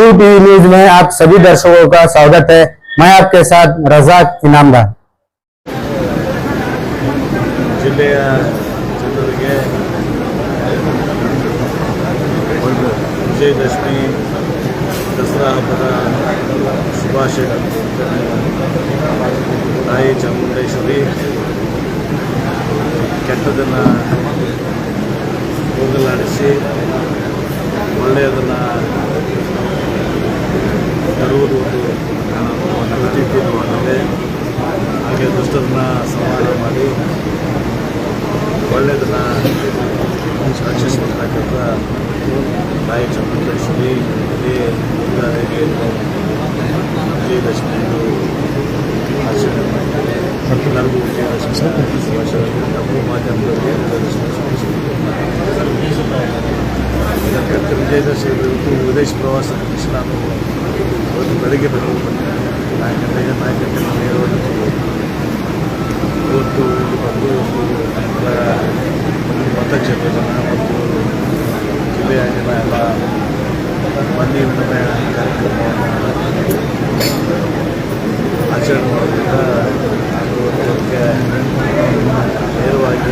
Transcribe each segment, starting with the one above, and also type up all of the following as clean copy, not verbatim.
New TV news में आप सभी दर्शकों का स्वागत है। मैं आपके साथ रजाक इनामदार। ಜಿಲ್ಲೆಯ ಜನರಿಗೆ ವಿಜಯದಶಮಿ ದಸರಾ ಹಬ್ಬದ ಶುಭಾಶಯಗಳು. ತಾಯಿ ಚಾಮುಂಡೇಶ್ವರಿ ಕೆಟ್ಟದನ್ನು ಹೋಗಲಾಡಿಸಿ ಒಳ್ಳೆಯದನ್ನು ತರುವುದು ಒಂದು ಪ್ರತೀತಿಯಾಗಿದೆ. ಹಾಗೆ ದುಷ್ಟರನ್ನು ಸಂಹಾರ ಮಾಡಿ ಒಳ್ಳೆಯದನ್ನು ರಕ್ಷಿಸಬೇಕಾದ ತಾಯಿ ಚಾಮುಂಡೇಶ್ವರಿ ವಿಜಯದಶಮಿಯನ್ನು ಆಚರಣೆ ಮಾಡಿದ್ದಾರೆ. ಎಲ್ಲರಿಗೂ ವಿಜಯದಶಮಿ ಶುಭಾಶಯಗಳು. ನಮ್ಮ ಮಾಧ್ಯಮದವರಿಗೆ ವಿಜಯದಶಮಿ ವಿದೇಶ ಪ್ರವಾಸ ಕೃಷ್ಣ ನಾನು ಇವತ್ತು ಬೆಳಗ್ಗೆ ಬೆಂಗಳೂರು ಬಂದಿದ್ದೆ. 4 ಗಂಟೆಗೆ ನೇರವಾಗಿ ಇವತ್ತು ಬಂದು ಮತಕ್ಷೇತ್ರ ಜನ ಮತ್ತು ಜಿಲ್ಲೆಯ ಜನ ಎಲ್ಲ ಬನ್ನಿ ವಿನಿಮಯ ಕಾರ್ಯಕ್ರಮವನ್ನು ಆಚರಣೆ ಮಾಡೋದ್ರಿಂದ ಅದಕ್ಕೆ ನೇರವಾಗಿ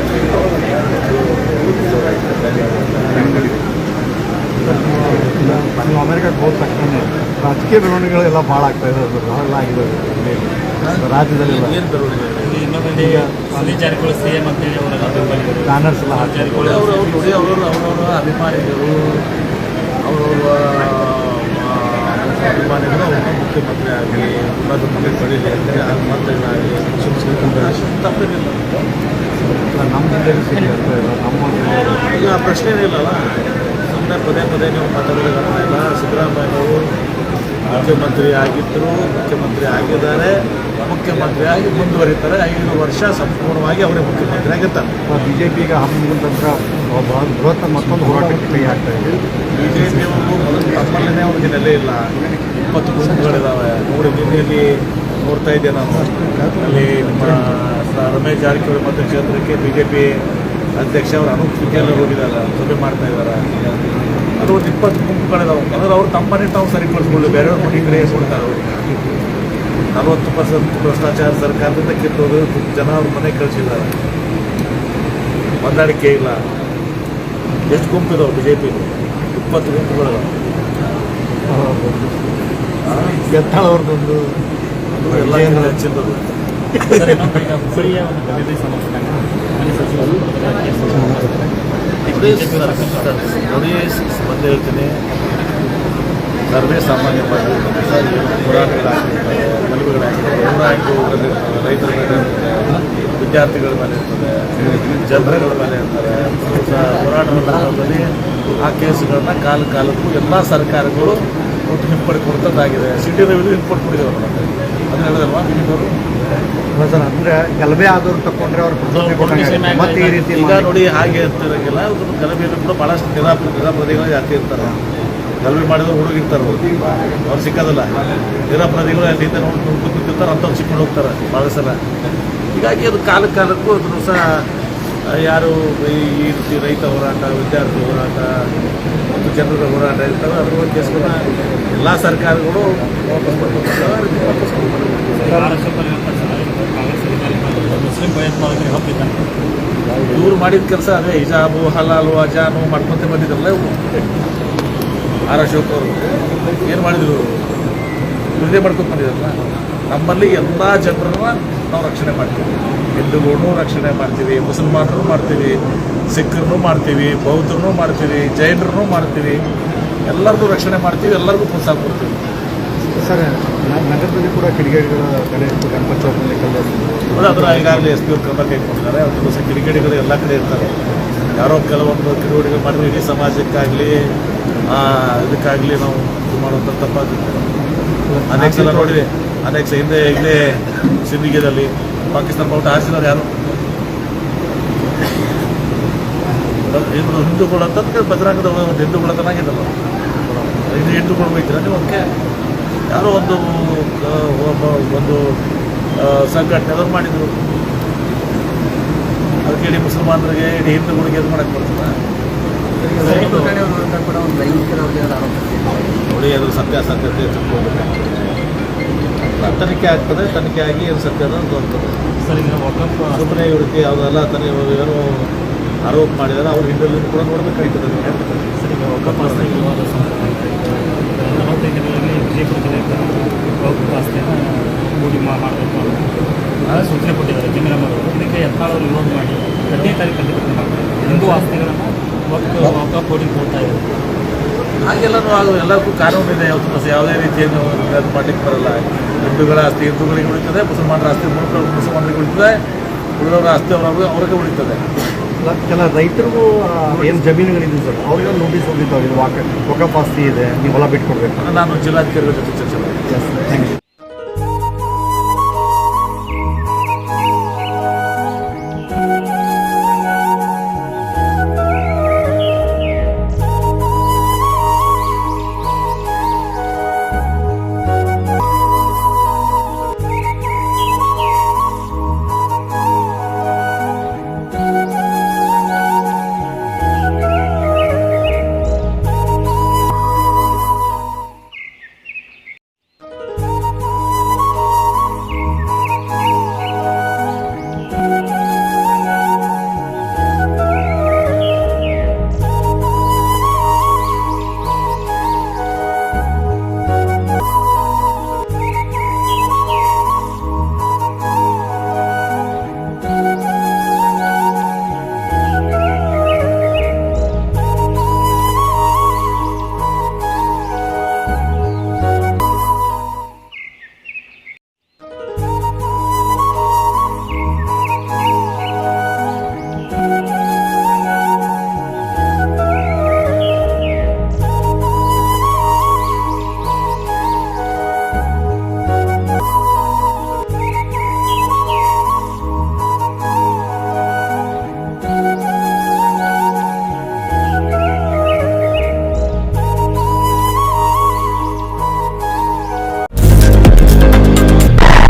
ನೀವು ಅಮೆರಿಕಕ್ಕೆ ಹೋದ ತಕ್ಷಣ ರಾಜಕೀಯ ಬೆಳವಣಿಗೆಗಳೆಲ್ಲ ಭಾಳ ಆಗ್ತಾ ಇದೆ. ಬಹಳ ಆಗಿದೆ ರಾಜ್ಯದಲ್ಲಿ. ಏನು ಬೆಳವಣಿಗೆ ಜಾರಕಿಹೊಳಿ ಸಿಎಂ ಅಂತೇಳಿ ಬ್ಯಾನರ್ಸ್ ಎಲ್ಲ ಹಾಕಿದ್ದಾರೆ. ಅವರವರ ಅಭಿಮಾನಿಗಳು ಅಭಿಮಾನಿಗಳು ಅವ್ರನ್ನ ಮುಖ್ಯಮಂತ್ರಿ ಆಗಿ ಉನ್ನತ ಮಂತ್ರಿ ಪಡೀಲಿ ಅಂದರೆ ಆ ಮಂತ್ರಿಗಳಾಗಿ ತಪ್ಪೇನಿಲ್ಲ. ನಮ್ಮ ಜಿಲ್ಲೆಗೆ ಈಗ ಪ್ರಶ್ನೆ ಇಲ್ಲಲ್ಲ. ಸುಮ್ಮನೆ ಪದೇ ಪದೇ ನೀವು ಮಾತಾಡೋದಾಗಲ್ಲ. ಸಿದ್ದರಾಮಯ್ಯನವರು ಮುಖ್ಯಮಂತ್ರಿ ಆಗಿದ್ದರು, ಮುಖ್ಯಮಂತ್ರಿ ಆಗಿದ್ದಾರೆ, ಮುಖ್ಯಮಂತ್ರಿಯಾಗಿ ಮುಂದುವರಿತಾರೆ. 5 ವರ್ಷ ಸಂಪೂರ್ಣವಾಗಿ ಅವರೇ ಮುಖ್ಯಮಂತ್ರಿ ಆಗಿರ್ತಾರೆ. ಬಿಜೆಪಿಗೆ ಹಮ್ಮಿಕೊಂಡ್ರ ಬೃಹತ್ ಮತ್ತೊಂದು ಹೋರಾಟಕ್ಕೆ ಕೈ ಆಗ್ತಾ ಇದೆ. ಬಿಜೆಪಿಯವರು ತಮ್ಮಲ್ಲೇ ಅವ್ರಿಗೆ ನೆಲೆ ಇಲ್ಲ. 20 ಗುಂಪುಗಳಿದ್ದಾವೆ ನೋಡಿ. ನಿನ್ನೆಯಲ್ಲಿ ನೋಡ್ತಾ ಇದ್ದೆ ನಾನು. ಅಲ್ಲಿ ನಿಮ್ಮ ರಮೇಶ್ ಜಾರಕಿಹೊಳಿ ಮತ್ತು ಕ್ಷೇತ್ರಕ್ಕೆ ಬಿಜೆಪಿ ಅಧ್ಯಕ್ಷ ಅವರು ಅನೂಪ್ ಸಿಂಗ್ ಹೋಗಿದ್ದಾರೆ, ಸಭೆ ಮಾಡ್ತಾ ಇದ್ದಾರೆ. ಅದು ಒಂದು 20 ಗುಂಪುಗಳಿದಾವೆ. ಅಂದ್ರೆ ಅವ್ರು ತಮ್ಮನ್ನೇ ತಾವು ಸರಿಪಡಿಸ್ಕೊಳ್ಳಿ, ಬೇರೆಯವ್ರ ಮನೆ ಕಡೆ ಕೊಡ್ತಾರೆ. ಅವರು 40% ಭ್ರಷ್ಟಾಚಾರ ಸರ್ಕಾರದಿಂದ ಕಿತ್ತೋದು ಜನ ಅವ್ರ ಮನೆಗೆ ಕಳಿಸಿದ್ದಾರೆ. ಹೊಂದಾಣಿಕೆ ಇಲ್ಲ. ಎಷ್ಟು ಗುಂಪಿದಾವೆ ಬಿ ಜೆ ಪಿ? 20 ಗುಂಪುಗಳಿದಾವೆ. ಎತ್ತಾಳವ್ರದ್ದೊಂದು ಎಲ್ಲ ಹೆಚ್ಚಿದ್ದದು. ನೋಡಿ, ಬಂದು ಹೇಳ್ತೀನಿ, ಸರ್ವೇ ಸಾಮಾನ್ಯ ಹೋರಾಟಗಳಾಗ್ತಿರ್ತವೆ, ಗಲಭೆಗಳಾಗ್ತವೆ, ರೈತರ ಮೇಲೆ ಇರ್ತದೆ, ವಿದ್ಯಾರ್ಥಿಗಳ ಮೇಲೆ ಇರ್ತದೆ, ಜನರುಗಳ ಮೇಲೆ ಇರ್ತಾರೆ. ಹೋರಾಟದ ಸಂದರ್ಭದಲ್ಲಿ ಆ ಕೇಸುಗಳನ್ನ ಕಾಲಕ್ಕೂ ಎಲ್ಲ ಸರ್ಕಾರಗಳು ಒಟ್ಟು ಹಿಂಪಡ್ಕೊಡ್ತದ್ದಾಗಿದೆ. ಸಿಟಿ ರವಿದು ಹಿಂಪಡ್ಕೊಂಡಿದ್ದೇವೆ. ಅದನ್ನ ಹೇಳಿದಲ್ವಾ ನಿಮ್ಮವರು? ಸರ್, ಅಂದರೆ ಗಲಭೆ ಆದವ್ರು ತಗೊಂಡ್ರೆ ಅವ್ರು ಮತ್ತೆ ಈ ರೀತಿ ಈಗ ನೋಡಿ, ಹಾಗೆ ಇರ್ತಿರೋಂಗಿಲ್ಲ. ಗಲಭೆಯಲ್ಲೂ ಕೂಡ ಭಾಳಷ್ಟು ನಿರಾಪರಾಧಿಗಳು ಜಾಸ್ತಿ ಇರ್ತಾರೆ. ಗಲಭೆ ಮಾಡಿದ್ರೆ ಹುಡುಗಿರ್ತಾರೆ, ಅವ್ರು ಸಿಕ್ಕೋದಿಲ್ಲ. ನಿರಾಪರಾಧಿಗಳು ಅಲ್ಲಿಂದ ನೋಡ್ಕೊಂಡು ಕೂತಿರ್ತಾರೆ, ಅಂಥವ್ರು ಸಿಕ್ಕೊಂಡು ಹೋಗ್ತಾರೆ ಭಾಳ ಸಲ. ಹೀಗಾಗಿ ಅದು ಕಾಲಕ್ಕೂ ಅದನ್ನು ಸಹ ಯಾರು ಈ ರೀತಿ ರೈತ ಹೋರಾಟ, ವಿದ್ಯಾರ್ಥಿ ಹೋರಾಟ ಮತ್ತು ಜನರ ಹೋರಾಟ ಇರ್ತಾರೆ. ಅದ್ರ ಕೇಸ್ಗಳನ್ನ ಎಲ್ಲ ಸರ್ಕಾರಗಳು ವಾಪಸ್ ಮಾಡ್ಕೊತಾರೆ. ಮುಸ್ಲಿಂ ಭಯೋತ್ಪಾದಕರಿಗೆ ಹಬ್ಬಿದ್ದಾನೆ. ಇವ್ರು ಮಾಡಿದ ಕೆಲಸ ಅದೇ. ಹಿಜಾಬು, ಹಲಾಲು, ಅಜಾನು ಮಾಡ್ಕೊತ ಬಂದಿದ್ರಲ್ಲ ಇವರು. ಆರ್ ಅಶೋಕ್ ಅವರು ಏನು ಮಾಡಿದ್ರು? ಇದೇ ಮಾಡ್ಕೊತ ಬಂದಿದ್ರಲ್ಲ. ನಮ್ಮಲ್ಲಿ ಎಲ್ಲ ಜನರನ್ನ ನಾವು ರಕ್ಷಣೆ ಮಾಡ್ತೀವಿ. ಹಿಂದೂಗಳನ್ನೂ ರಕ್ಷಣೆ ಮಾಡ್ತೀವಿ, ಮುಸಲ್ಮಾನರು ಮಾಡ್ತೀವಿ, ಸಿಖ್ರನ್ನೂ ಮಾಡ್ತೀವಿ, ಬೌದ್ಧರನ್ನೂ ಮಾಡ್ತೀವಿ, ಜೈನರನ್ನೂ ಮಾಡ್ತೀವಿ. ಎಲ್ಲರಿಗೂ ರಕ್ಷಣೆ ಮಾಡ್ತೀವಿ, ಎಲ್ಲರಿಗೂ ಪ್ರೋತ್ಸಾಹ ಕೊಡ್ತೀವಿ. ಸರ್, ನಗರದಲ್ಲಿ ಕೂಡ ಕಿಡಿಗೇಡಿಗಳ ಕಡೆ ಗಣಪತಿ ಚೌಕಲ್ಲಿ ನೋಡಿ, ಅದರ ಈಗಾಗಲೇ SP ಅವ್ರು ಕ್ರಮ ಕೈಗೊಂಡಿದ್ದಾರೆ. ಒಂದು ದಿವಸ ಕಿಡಿಗೇಡಿಗಳು ಎಲ್ಲ ಕಡೆ ಇರ್ತಾರೆ. ಯಾರೋ ಕೆಲವೊಂದು ಕಿಡಿಗೇಡಿಗಳು ಮಾಡಿದ್ರೆ ಇಡೀ ಸಮಾಜಕ್ಕಾಗಲಿ ಇದಕ್ಕಾಗಲಿ ನಾವು ಇದು ಮಾಡುವಂಥ ತಪ್ಪಾಗುತ್ತೆ. ಅನೇಕ ಸಲ ನೋಡಿರಿ, ಅನೇಕ ಹಿಂದೆ ಇಲ್ಲೇ ಸಿಂಧಿಗೆದಲ್ಲಿ ಪಾಕಿಸ್ತಾನ ಬಾವುಟ ಹಾರಿಸಿದವ್ರು ಯಾರು? ಹಿಂದೂಗಳು ಅಂತಂದ್ರೆ ಬಜರಂಗದ ಒಂದು ಹಿಂದೂಗಳ ತನಾಗಿದ್ದಲ್ಲ. ಹಿಂದೂಗಳು ಹೋಗ್ತೀರ ನೀವು? ಅದಕ್ಕೆ ಯಾರೋ ಒಂದು ಸಂಘಟನೆದವ್ರು ಮಾಡಿದರು. ಅದಕ್ಕೆ ಇಡೀ ಮುಸಲ್ಮಾನರಿಗೆ, ಇಡೀ ಹಿಂದೂಗಳಿಗೆ ಇದು ಮಾಡೋಕ್ಕೆ ಬರ್ತದೆ. ನೋಡಿ ಅದ್ರ ಸತ್ಯಾಸತ್ಯತೆ ತಿಳ್ಕೊಳ್ಬೇಕು. ತನಿಖೆ ಆಗ್ತದೆ, ತನಿಖೆ ಆಗಿ ಏನು ಸತ್ಯ ಅನ್ನೋದು ತೋರ್ತದೆ. ಸರ್ ಈಗ ವಕಫ್ ಸುಮ್ಮನೆ ಇವ್ರಿಗೆ ಯಾವುದೆಲ್ಲ ಏನು ಆರೋಪ ಮಾಡಿದಾರೆ ಅವ್ರ ಹಿಂದೆ ಕೂಡ ನೋಡಬೇಕಾಗ್ತದೆ. ಸರ್ ಈಗ ವಕಫ್ ಆಸ್ತಿ ವಿವಾದ ಸಂದರ್ಭದಲ್ಲಿ 45 ದಿನಗಳಲ್ಲಿ ವಿಜಯಪುರ ಜಿಲ್ಲೆಗೆ ವಕಫ್ ಆಸ್ತಿಯನ್ನು ಕೂಡಿ ಮಾಡಬೇಕು ಅಂತ ಸೂಚನೆ ಕೊಟ್ಟಿದ್ದಾರೆ ಜಮೀರಮ್ಮರು. ಇದಕ್ಕೆ ಯತ್ನಾಳವರು ವಿರೋಧ ಮಾಡಿ 15ನೇ ತಾರೀಕು ಪ್ರತಿಭಟನೆ ಮಾಡ್ತಾರೆ. ಹಿಂದೂ ಆಸ್ತಿಗಳನ್ನು ವಕಫ್ ಬೋರ್ಡಿಗೆ ಕೊಡ್ತಾ ಇದ್ದಾರೆ. ಹಾಗೆಲ್ಲನೂ ಎಲ್ಲಕ್ಕೂ ಕಾನೂನು ಇದೆ. ಯಾವುದೇ ರೀತಿಯನ್ನು ಅದು ಮಾಡಲಿಕ್ಕೆ ಬರಲ್ಲ. ಹಿಂದೂಗಳ ಆಸ್ತಿ ಹಿಂದೂಗಳಿಗೆ ಉಳಿತದೆ, ಮುಸಲ್ಮಾನರ ಆಸ್ತಿ ಮುಸಲ್ಮಾನರಿಗೆ ಉಳಿತದೆ, ಉಳಿದವರ ಆಸ್ತಿ ಅವ್ರಿಗೆ ಉಳಿತದೆ. ಕೆಲ ರೈತರಿಗೂ ಏನು ಜಮೀನುಗಳಿದೆ ಸರ್, ಅವ್ರಿಗೆ ನೋಟಿಸ್ ಹೋಗಿದ್ದಾವೆ, ಇದು ವಕಫ್ ಆಸ್ತಿ ಇದೆ, ನೀವು ಹೊಲ ಬಿಟ್ಕೊಡ್ಬೇಕು. ನಾನು ಜಿಲ್ಲಾಧಿಕಾರಿಗಳ ಜೊತೆ ಚರ್ಚೆ ಮಾಡಿದೆ. Thank you.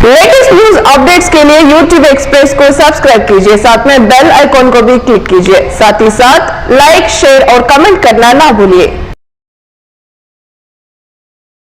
Latest news updates के लिए YouTube एक्सप्रेस को सब्सक्राइब कीजिए, साथ में बेल आइकॉन को भी क्लिक कीजिए। साथ ही साथ लाइक, शेयर और कमेंट करना ना भूलिए।